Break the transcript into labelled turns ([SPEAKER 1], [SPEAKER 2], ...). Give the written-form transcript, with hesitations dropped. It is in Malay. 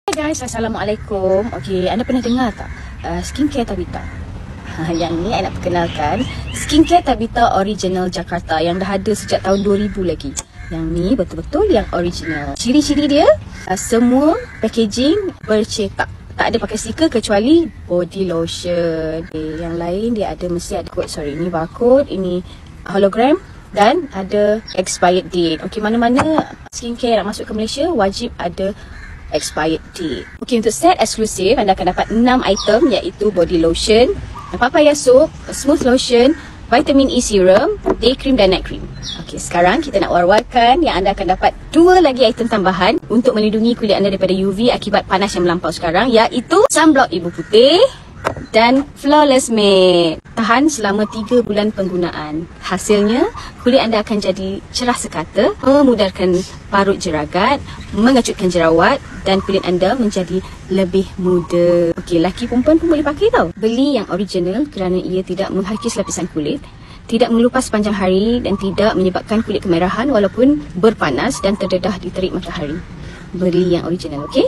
[SPEAKER 1] Hai guys, Assalamualaikum. Okey, anda pernah dengar tak skincare Tabita? Yang ni saya nak perkenalkan skincare Tabita Original Jakarta yang dah ada sejak tahun 2000 lagi. Yang ni betul-betul yang original. Ciri-ciri dia, semua packaging bercetak. Tak ada pakai stiker kecuali body lotion. Okay, yang lain dia ada mesti ada code. Sorry, ini barcode, ini hologram dan ada expired date. Okey, mana-mana skincare nak masuk ke Malaysia wajib ada expired date. Okey, untuk set eksklusif anda akan dapat 6 item iaitu body lotion, papaya soap, smooth lotion, vitamin E serum, day cream dan night cream. Okey, sekarang kita nak war-warkan yang anda akan dapat 2 lagi item tambahan untuk melindungi kulit anda daripada UV akibat panas yang melampau sekarang, iaitu sunblock ibu putih dan Flawless Matte. Tahan selama 3 bulan penggunaan. Hasilnya, kulit anda akan jadi cerah sekata, memudarkan parut jeragat, mengecutkan jerawat dan kulit anda menjadi lebih muda. Okey, lelaki perempuan pun boleh pakai tau. Beli yang original kerana ia tidak menghakis lapisan kulit, tidak mengelupas sepanjang hari dan tidak menyebabkan kulit kemerahan walaupun berpanas dan terdedah di terik matahari. Beli yang original, okey?